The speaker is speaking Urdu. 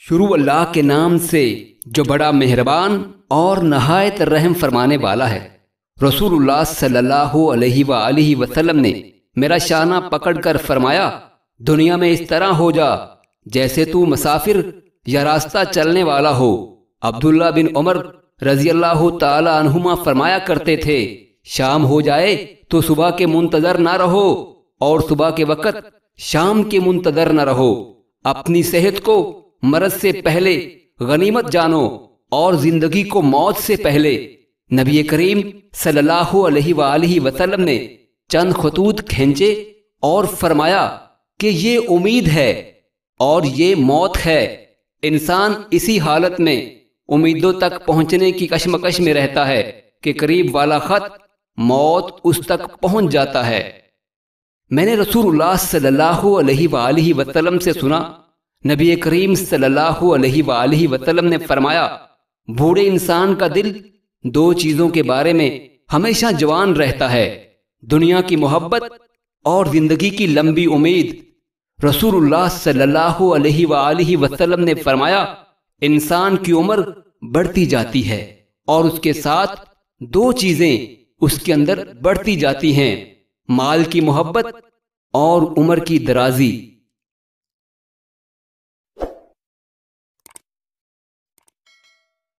شروع اللہ کے نام سے جو بڑا مہربان اور نہایت رحم فرمانے والا ہے۔ رسول اللہ صلی اللہ علیہ وآلہ وسلم نے میرا شانہ پکڑ کر فرمایا، دنیا میں اس طرح ہو جا جیسے تو مسافر یا راستہ چلنے والا ہو۔ عبداللہ بن عمر رضی اللہ تعالی عنہما فرمایا کرتے تھے، شام ہو جائے تو صبح کے منتظر نہ رہو اور صبح کے وقت شام کے منتظر نہ رہو۔ اپنی صحت کو مرض سے پہلے غنیمت جانو اور زندگی کو موت سے پہلے۔ نبی کریم صلی اللہ علیہ وآلہ وسلم نے چند خطوط کھینچے اور فرمایا کہ یہ امید ہے اور یہ موت ہے۔ انسان اسی حالت میں امیدوں تک پہنچنے کی کشمکش میں رہتا ہے کہ قریب والا خط موت اس تک پہنچ جاتا ہے۔ میں نے رسول اللہ صلی اللہ علیہ وآلہ وسلم سے سنا، نبی کریم صلی اللہ علیہ وآلہ وسلم نے فرمایا، بوڑھے انسان کا دل دو چیزوں کے بارے میں ہمیشہ جوان رہتا ہے، دنیا کی محبت اور زندگی کی لمبی امید۔ رسول اللہ صلی اللہ علیہ وآلہ وسلم نے فرمایا، انسان کی عمر بڑھتی جاتی ہے اور اس کے ساتھ دو چیزیں اس کے اندر بڑھتی جاتی ہیں، مال کی محبت اور عمر کی درازی۔